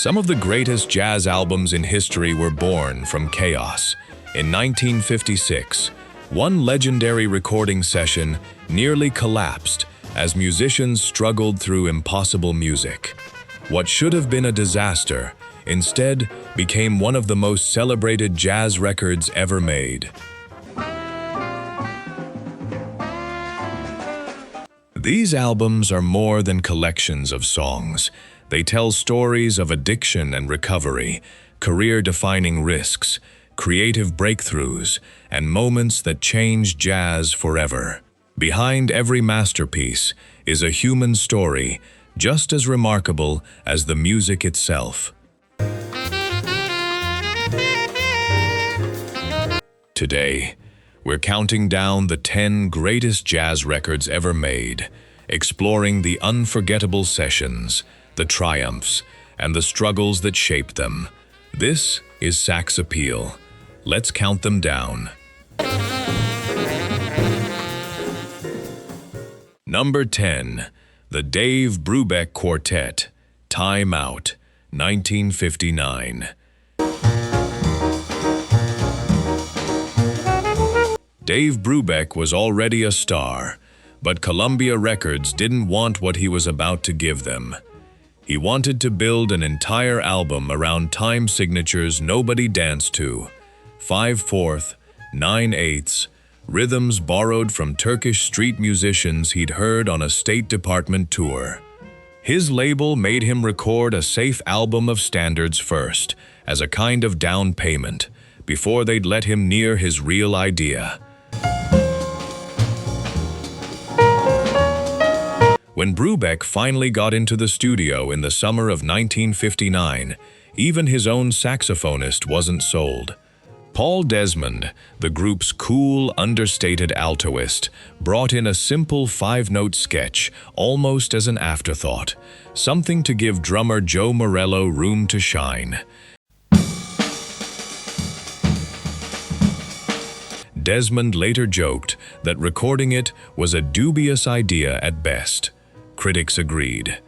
Some of the greatest jazz albums in history were born from chaos. In 1956, one legendary recording session nearly collapsed as musicians struggled through impossible music. What should have been a disaster, instead, became one of the most celebrated jazz records ever made. These albums are more than collections of songs. They tell stories of addiction and recovery, career-defining risks, creative breakthroughs, and moments that changed jazz forever. Behind every masterpiece is a human story just as remarkable as the music itself. Today, we're counting down the 10 greatest jazz records ever made, exploring the unforgettable sessions, the triumphs, and the struggles that shaped them. This is Sax Appeal. Let's count them down. Number 10. The Dave Brubeck Quartet, Time Out, 1959. Dave Brubeck was already a star, but Columbia Records didn't want what he was about to give them. He wanted to build an entire album around time signatures nobody danced to. 5/4, 9/8, rhythms borrowed from Turkish street musicians he'd heard on a State Department tour. His label made him record a safe album of standards first, as a kind of down payment, before they'd let him near his real idea. When Brubeck finally got into the studio in the summer of 1959, even his own saxophonist wasn't sold. Paul Desmond, the group's cool, understated altoist, brought in a simple 5-note sketch, almost as an afterthought, something to give drummer Joe Morello room to shine. Desmond later joked that recording it was a dubious idea at best. Critics agreed.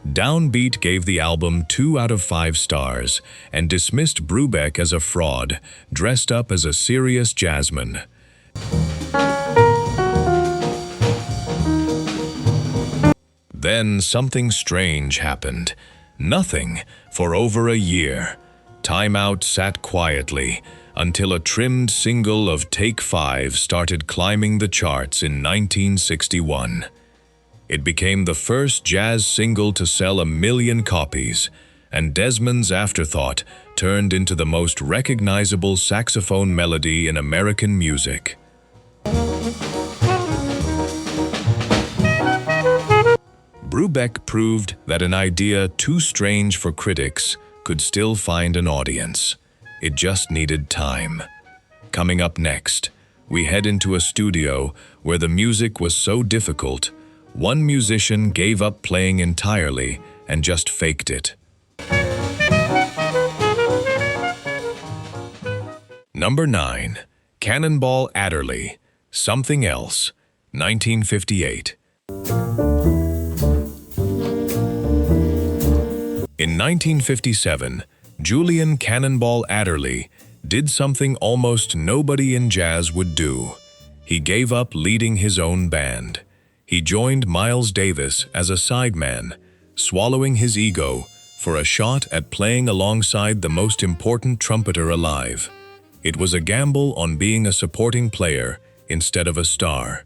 Downbeat gave the album 2 out of 5 stars and dismissed Brubeck as a fraud, dressed up as a serious jazzman. Then something strange happened. Nothing for over a year. Time Out sat quietly until a trimmed single of Take 5 started climbing the charts in 1961. It became the first jazz single to sell 1 million copies, and Desmond's afterthought turned into the most recognizable saxophone melody in American music. Brubeck proved that an idea too strange for critics could still find an audience. It just needed time. Coming up next, we head into a studio where the music was so difficult, one musician gave up playing entirely and just faked it. Number 9. Cannonball Adderley, Somethin Else, 1958. In 1957, Julian Cannonball Adderley did something almost nobody in jazz would do. He gave up leading his own band. He joined Miles Davis as a sideman, swallowing his ego for a shot at playing alongside the most important trumpeter alive. It was a gamble on being a supporting player instead of a star.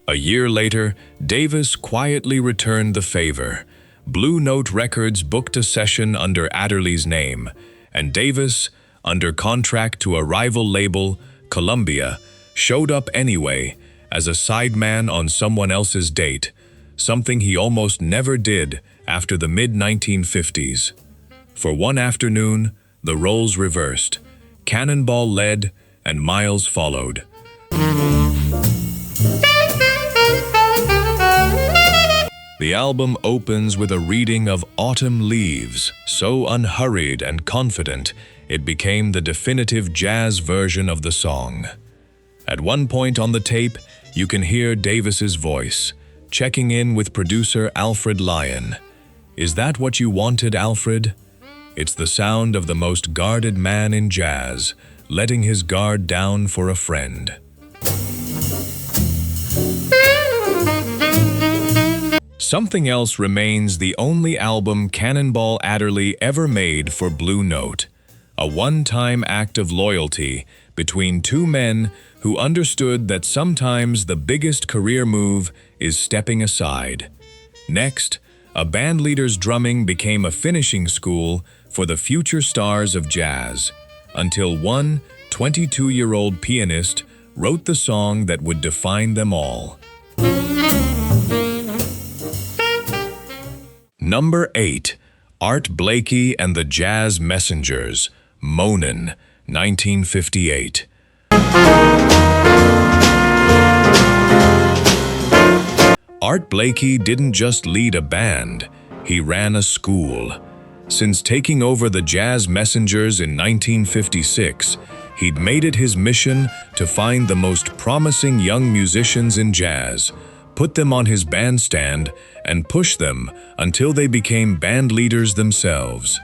A year later, Davis quietly returned the favor. Blue Note Records booked a session under Adderley's name, and Davis, under contract to a rival label, Columbia, showed up anyway as a sideman on someone else's date, something he almost never did after the mid-1950s. For one afternoon, the roles reversed. Cannonball led and Miles followed. The album opens with a reading of Autumn Leaves, so unhurried and confident, it became the definitive jazz version of the song. At one point on the tape, you can hear Davis's voice, checking in with producer Alfred Lyon. Is that what you wanted, Alfred? It's the sound of the most guarded man in jazz, letting his guard down for a friend. Something Else remains the only album Cannonball Adderley ever made for Blue Note, a one-time act of loyalty between two men who understood that sometimes the biggest career move is stepping aside. Next, a bandleader's drumming became a finishing school for the future stars of jazz, until one 22-year-old pianist wrote the song that would define them all. Number 8. Art Blakey and the Jazz Messengers, Moanin, 1958. Art Blakey didn't just lead a band, he ran a school. Since taking over the Jazz Messengers in 1956, he'd made it his mission to find the most promising young musicians in jazz, put them on his bandstand, and push them until they became band leaders themselves.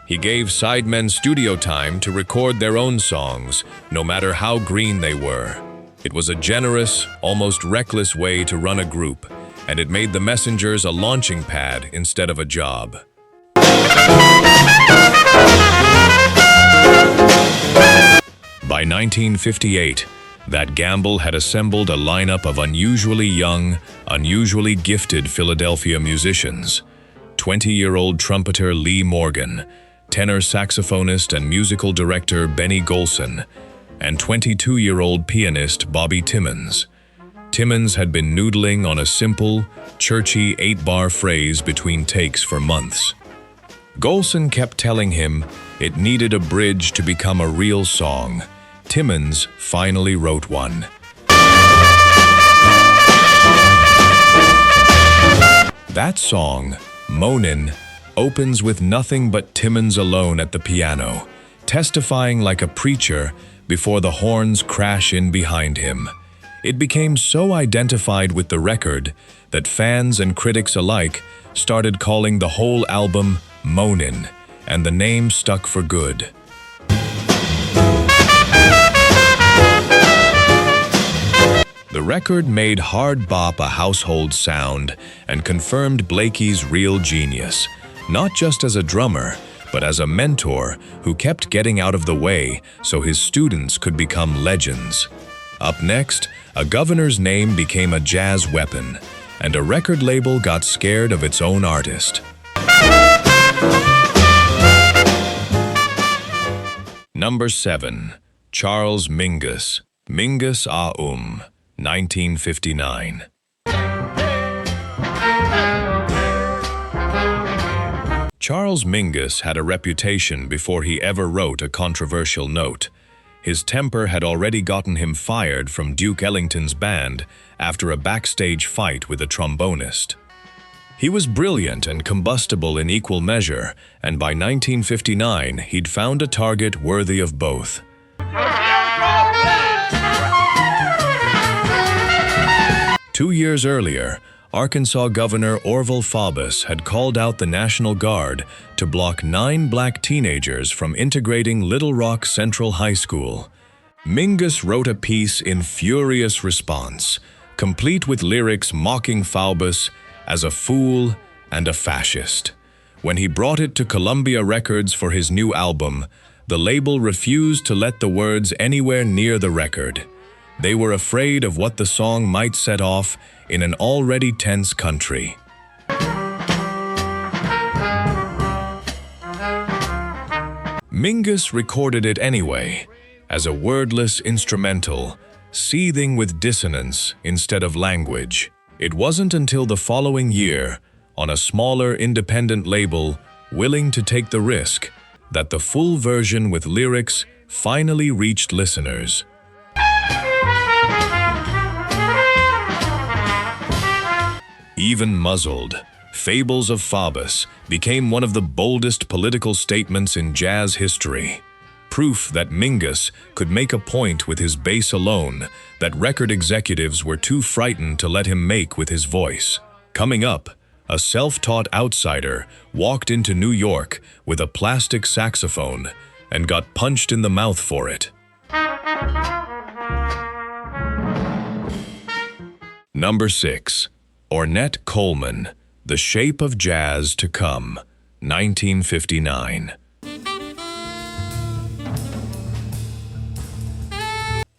He gave sidemen studio time to record their own songs, no matter how green they were. It was a generous, almost reckless way to run a group, and it made the Messengers a launching pad instead of a job. By 1958, that gamble had assembled a lineup of unusually young, unusually gifted Philadelphia musicians. 20-year-old trumpeter Lee Morgan, tenor saxophonist and musical director Benny Golson, and 22-year-old pianist Bobby Timmons. Timmons had been noodling on a simple, churchy 8-bar phrase between takes for months. Golson kept telling him it needed a bridge to become a real song. Timmons finally wrote one. That song, Moanin, opens with nothing but Timmons alone at the piano, testifying like a preacher before the horns crash in behind him. It became so identified with the record that fans and critics alike started calling the whole album Moanin, and the name stuck for good. The record made hard bop a household sound and confirmed Blakey's real genius, not just as a drummer, but as a mentor who kept getting out of the way so his students could become legends. Up next, a governor's name became a jazz weapon, and a record label got scared of its own artist. Number 7. Charles Mingus, Mingus Ah Um, 1959. Charles Mingus had a reputation before he ever wrote a controversial note. His temper had already gotten him fired from Duke Ellington's band after a backstage fight with a trombonist. He was brilliant and combustible in equal measure, and by 1959 he'd found a target worthy of both. 2 years earlier, Arkansas Governor Orval Faubus had called out the National Guard to block 9 black teenagers from integrating Little Rock Central High School. Mingus wrote a piece in furious response, complete with lyrics mocking Faubus as a fool and a fascist. When he brought it to Columbia Records for his new album, the label refused to let the words anywhere near the record. They were afraid of what the song might set off in an already tense country. Mingus recorded it anyway, as a wordless instrumental, seething with dissonance instead of language. It wasn't until the following year, on a smaller independent label willing to take the risk, that the full version with lyrics finally reached listeners. Even muzzled, Fables of Faubus became one of the boldest political statements in jazz history. Proof that Mingus could make a point with his bass alone that record executives were too frightened to let him make with his voice. Coming up, a self-taught outsider walked into New York with a plastic saxophone and got punched in the mouth for it. Number 6. Ornette Coleman, The Shape of Jazz to Come, 1959.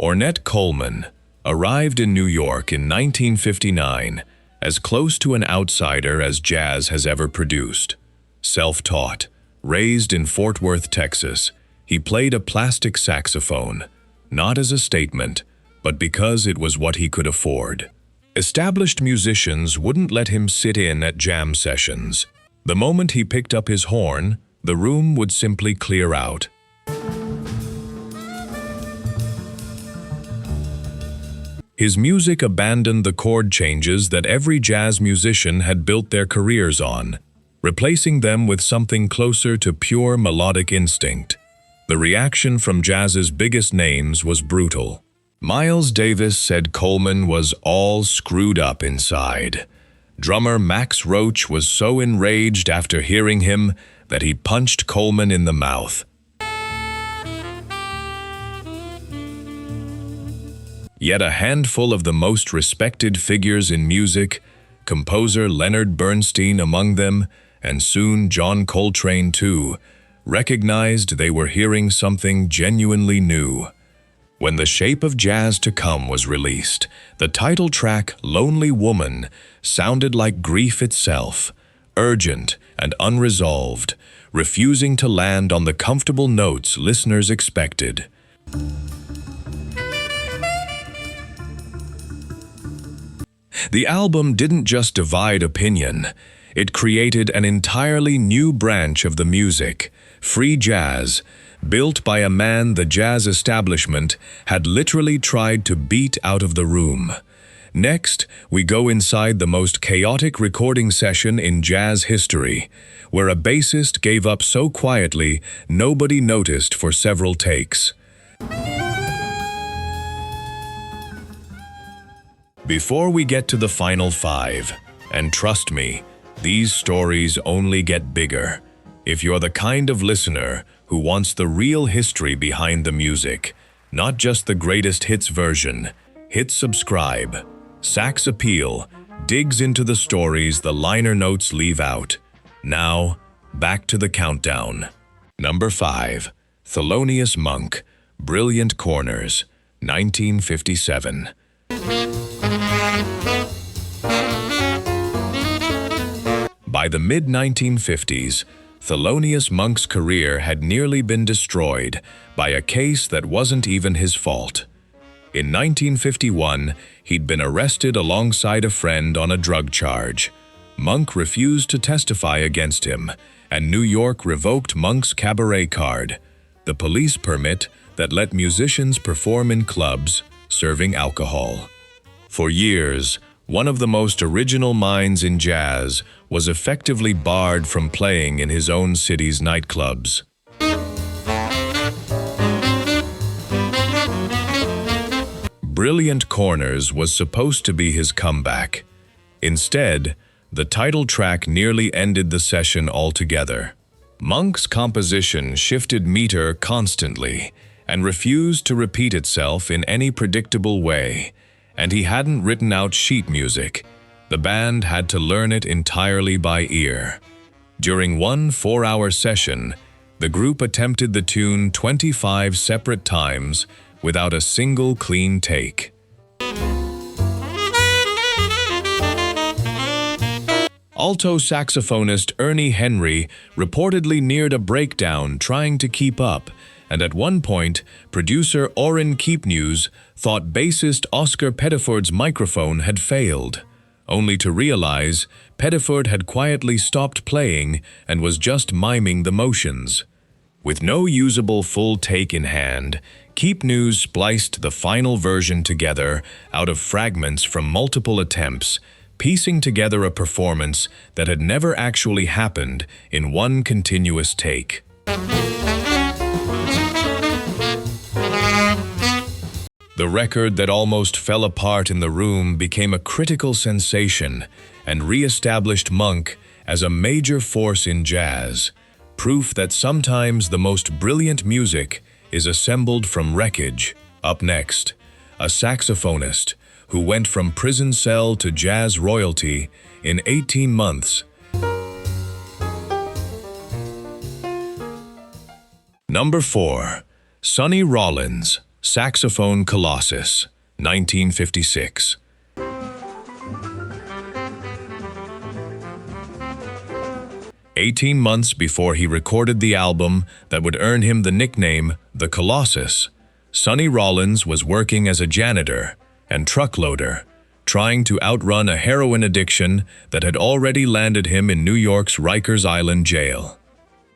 Ornette Coleman arrived in New York in 1959, as close to an outsider as jazz has ever produced. Self-taught, raised in Fort Worth, Texas, he played a plastic saxophone, not as a statement, but because it was what he could afford. Established musicians wouldn't let him sit in at jam sessions. The moment he picked up his horn, the room would simply clear out. His music abandoned the chord changes that every jazz musician had built their careers on, replacing them with something closer to pure melodic instinct. The reaction from jazz's biggest names was brutal. Miles Davis said Coleman was all screwed up inside. Drummer Max Roach was so enraged after hearing him that he punched Coleman in the mouth. Yet a handful of the most respected figures in music, composer Leonard Bernstein among them, and soon John Coltrane too, recognized they were hearing something genuinely new. When The Shape of Jazz to Come was released, the title track, Lonely Woman, sounded like grief itself, urgent and unresolved, refusing to land on the comfortable notes listeners expected. The album didn't just divide opinion, it created an entirely new branch of the music, free jazz, built by a man the jazz establishment had literally tried to beat out of the room. Next, we go inside the most chaotic recording session in jazz history, where a bassist gave up so quietly nobody noticed for several takes. Before we get to the final 5, and trust me, these stories only get bigger. If you're the kind of listener who wants the real history behind the music, not just the greatest hits version, hit subscribe. Sax Appeal digs into the stories the liner notes leave out. Now, back to the countdown. Number 5. Thelonious Monk, Brilliant Corners, 1957. By the mid-1950s, Thelonious Monk's career had nearly been destroyed by a case that wasn't even his fault. In 1951, he'd been arrested alongside a friend on a drug charge. Monk refused to testify against him, and New York revoked Monk's cabaret card, the police permit that let musicians perform in clubs serving alcohol. For years, one of the most original minds in jazz was effectively barred from playing in his own city's nightclubs. Brilliant Corners was supposed to be his comeback. Instead, the title track nearly ended the session altogether. Monk's composition shifted meter constantly and refused to repeat itself in any predictable way, and he hadn't written out sheet music. The band had to learn it entirely by ear. During one 4-hour session, the group attempted the tune 25 separate times without a single clean take. Alto saxophonist Ernie Henry reportedly neared a breakdown trying to keep up, and at one point, producer Orrin Keepnews thought bassist Oscar Pettiford's microphone had failed, only to realize Pettiford had quietly stopped playing and was just miming the motions. With no usable full take in hand, Keepnews spliced the final version together out of fragments from multiple attempts, piecing together a performance that had never actually happened in one continuous take. The record that almost fell apart in the room became a critical sensation and re-established Monk as a major force in jazz, proof that sometimes the most brilliant music is assembled from wreckage. Up next, a saxophonist who went from prison cell to jazz royalty in 18 months. Number 4. Sonny Rollins, Saxophone Colossus, 1956. "18 months before he recorded the album that would earn him the nickname The Colossus, Sonny Rollins was working as a janitor and truck loader, trying to outrun a heroin addiction that had already landed him in New York's Rikers Island jail.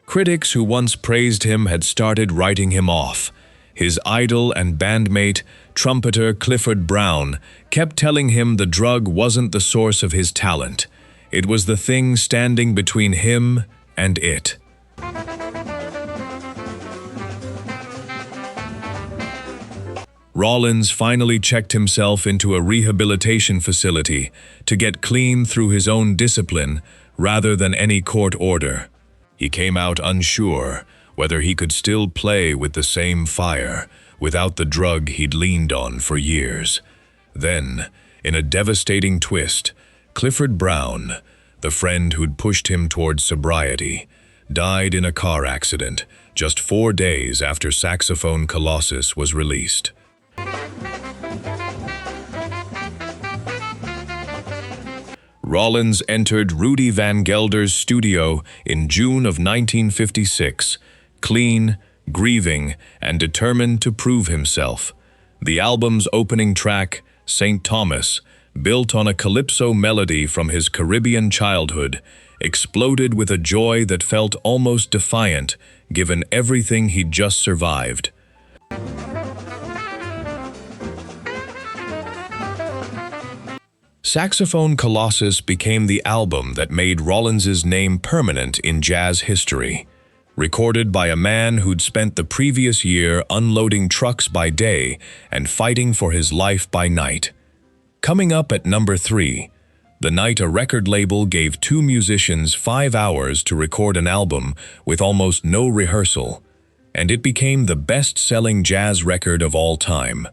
Critics who once praised him had started writing him off. His idol and bandmate, trumpeter Clifford Brown, kept telling him the drug wasn't the source of his talent. It was the thing standing between him and it. Rollins finally checked himself into a rehabilitation facility to get clean through his own discipline rather than any court order. He came out unsure whether he could still play with the same fire without the drug he'd leaned on for years. Then, in a devastating twist, Clifford Brown, the friend who'd pushed him towards sobriety, died in a car accident just 4 days after Saxophone Colossus was released. Rollins entered Rudy Van Gelder's studio in June of 1956, clean, grieving, and determined to prove himself. The album's opening track, St. Thomas, built on a calypso melody from his Caribbean childhood, exploded with a joy that felt almost defiant given everything he'd just survived. Saxophone Colossus became the album that made Rollins's name permanent in jazz history. Recorded by a man who'd spent the previous year unloading trucks by day and fighting for his life by night. Coming up at number 3, the night a record label gave 2 musicians 5 hours to record an album with almost no rehearsal, and it became the best-selling jazz record of all time.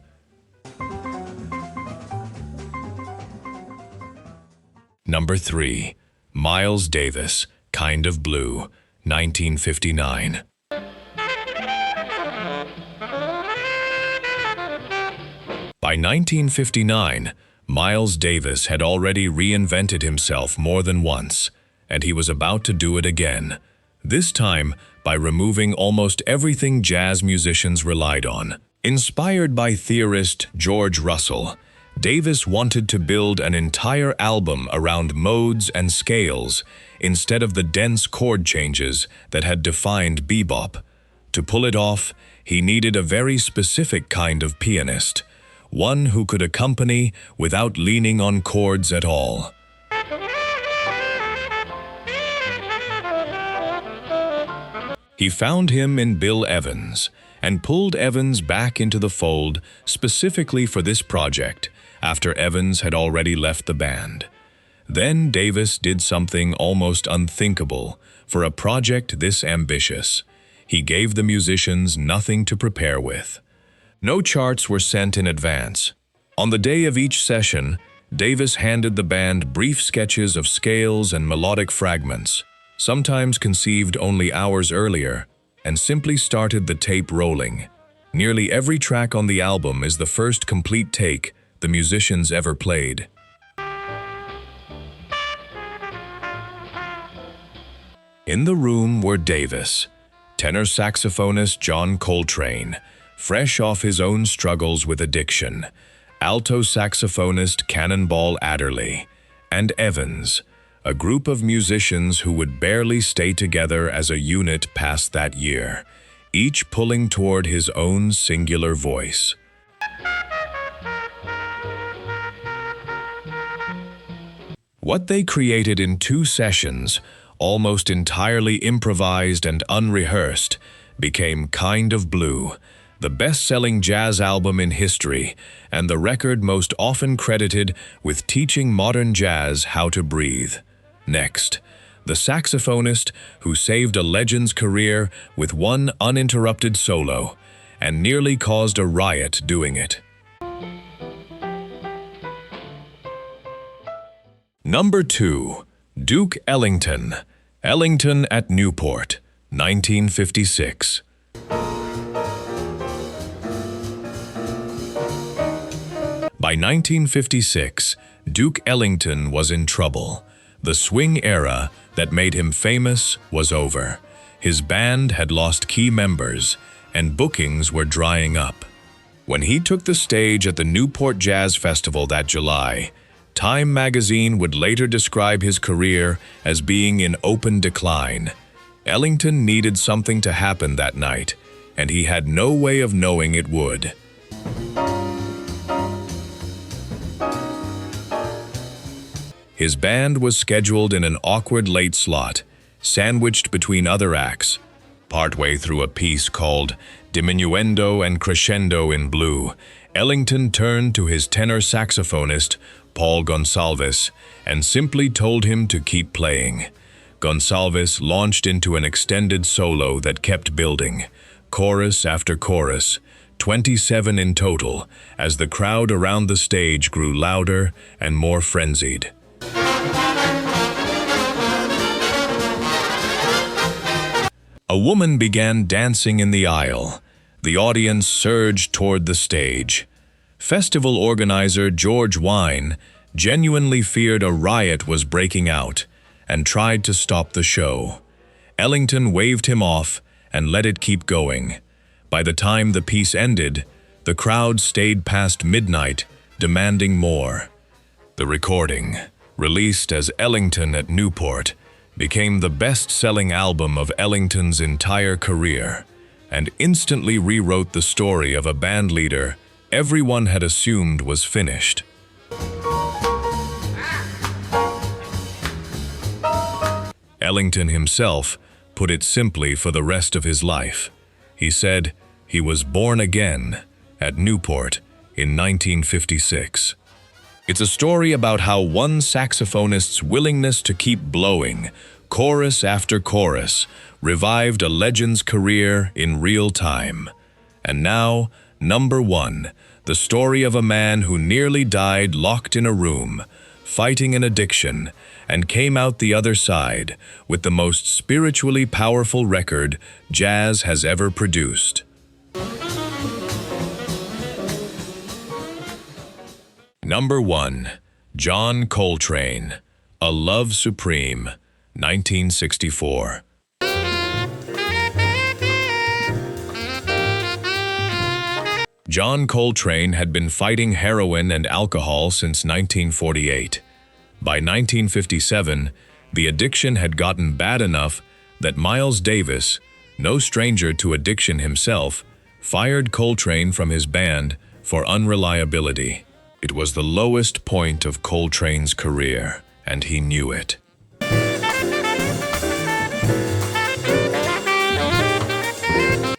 Number 3. Miles Davis, Kind of Blue, 1959. By 1959, Miles Davis had already reinvented himself more than once, and he was about to do it again, this time by removing almost everything jazz musicians relied on. Inspired by theorist George Russell, Davis wanted to build an entire album around modes and scales instead of the dense chord changes that had defined bebop. To pull it off, he needed a very specific kind of pianist, one who could accompany without leaning on chords at all. He found him in Bill Evans and pulled Evans back into the fold specifically for this project after Evans had already left the band. Then Davis did something almost unthinkable for a project this ambitious. He gave the musicians nothing to prepare with. No charts were sent in advance. On the day of each session, Davis handed the band brief sketches of scales and melodic fragments, sometimes conceived only hours earlier, and simply started the tape rolling. Nearly every track on the album is the first complete take the musicians ever played. In the room were Davis, tenor saxophonist John Coltrane, fresh off his own struggles with addiction, alto saxophonist Cannonball Adderley, and Evans, a group of musicians who would barely stay together as a unit past that year, each pulling toward his own singular voice. What they created in 2 sessions, almost entirely improvised and unrehearsed, became Kind of Blue, the best-selling jazz album in history, and the record most often credited with teaching modern jazz how to breathe. Next, the saxophonist who saved a legend's career with one uninterrupted solo, and nearly caused a riot doing it. Number 2. Duke Ellington. Ellington at Newport, 1956. By 1956, Duke Ellington was in trouble. The swing era that made him famous was over. His band had lost key members, and bookings were drying up. When he took the stage at the Newport Jazz Festival that July, Time magazine would later describe his career as being in open decline. Ellington needed something to happen that night, and he had no way of knowing it would. His band was scheduled in an awkward late slot, sandwiched between other acts. Partway through a piece called Diminuendo and Crescendo in Blue, Ellington turned to his tenor saxophonist, Paul Gonsalves, and simply told him to keep playing. Gonsalves launched into an extended solo that kept building, chorus after chorus, 27 in total, as the crowd around the stage grew louder and more frenzied. A woman began dancing in the aisle. The audience surged toward the stage. Festival organizer George Wine genuinely feared a riot was breaking out and tried to stop the show. Ellington waved him off and let it keep going. By the time the piece ended, the crowd stayed past midnight, demanding more. The recording, released as Ellington at Newport, became the best-selling album of Ellington's entire career and instantly rewrote the story of a bandleader everyone had assumed was finished. Ellington himself put it simply for the rest of his life. He said he was born again at Newport in 1956. It's a story about how one saxophonist's willingness to keep blowing, chorus after chorus, revived a legend's career in real time. And now, number 1, the story of a man who nearly died locked in a room, fighting an addiction, and came out the other side with the most spiritually powerful record jazz has ever produced. Number 1. John Coltrane. A Love Supreme, 1964. John Coltrane had been fighting heroin and alcohol since 1948. By 1957, the addiction had gotten bad enough that Miles Davis, no stranger to addiction himself, fired Coltrane from his band for unreliability. It was the lowest point of Coltrane's career, and he knew it.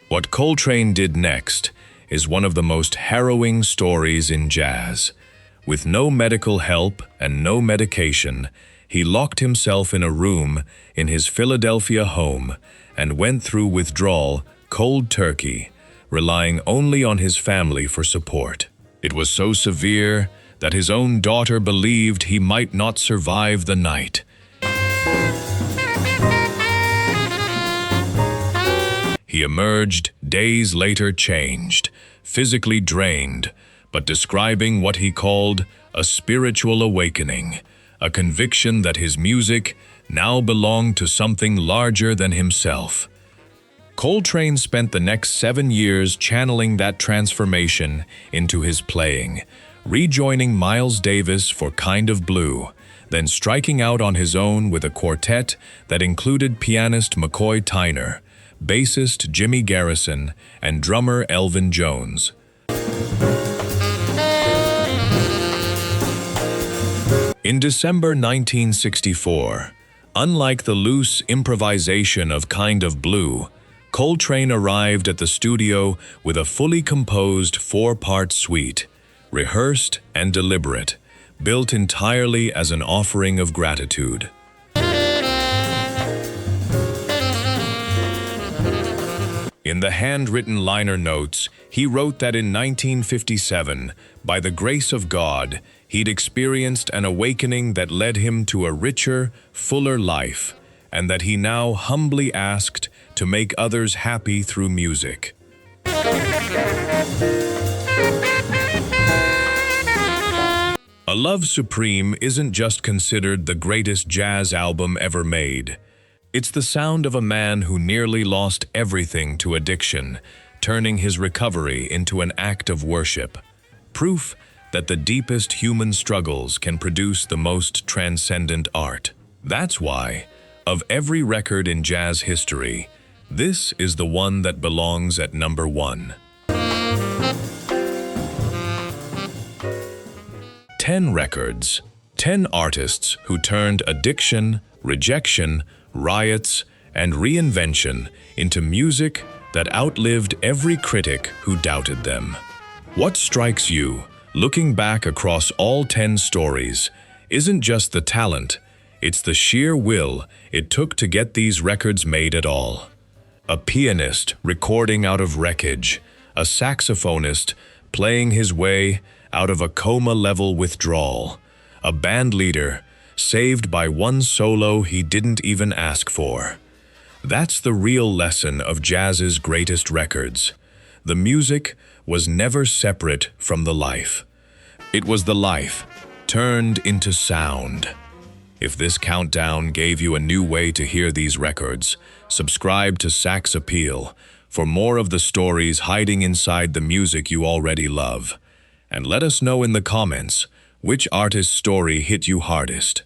What Coltrane did next is one of the most harrowing stories in jazz. With no medical help and no medication, he locked himself in a room in his Philadelphia home and went through withdrawal cold turkey, relying only on his family for support. It was so severe that his own daughter believed he might not survive the night. He emerged days later changed, physically drained, but describing what he called a spiritual awakening, a conviction that his music now belonged to something larger than himself. Coltrane spent the next 7 years channeling that transformation into his playing, rejoining Miles Davis for Kind of Blue, then striking out on his own with a quartet that included pianist McCoy Tyner, bassist Jimmy Garrison, and drummer Elvin Jones. In December 1964, unlike the loose improvisation of Kind of Blue, Coltrane arrived at the studio with a fully composed four-part suite, rehearsed and deliberate, built entirely as an offering of gratitude. In the handwritten liner notes, he wrote that in 1957, by the grace of God, he'd experienced an awakening that led him to a richer, fuller life, and that he now humbly asked to make others happy through music. A Love Supreme isn't just considered the greatest jazz album ever made. It's the sound of a man who nearly lost everything to addiction, turning his recovery into an act of worship. Proof that the deepest human struggles can produce the most transcendent art. That's why, of every record in jazz history, this is the one that belongs at number 1. 10 records, 10 artists who turned addiction, rejection, riots, and reinvention into music that outlived every critic who doubted them. What strikes you, looking back across all 10 stories, isn't just the talent, it's the sheer will it took to get these records made at all. A pianist recording out of wreckage, a saxophonist playing his way out of a coma-level withdrawal, a band leader saved by one solo he didn't even ask for. That's the real lesson of jazz's greatest records. The music was never separate from the life. It was the life turned into sound. If this countdown gave you a new way to hear these records, subscribe to Sax Appeal for more of the stories hiding inside the music you already love. And let us know in the comments which artist's story hit you hardest.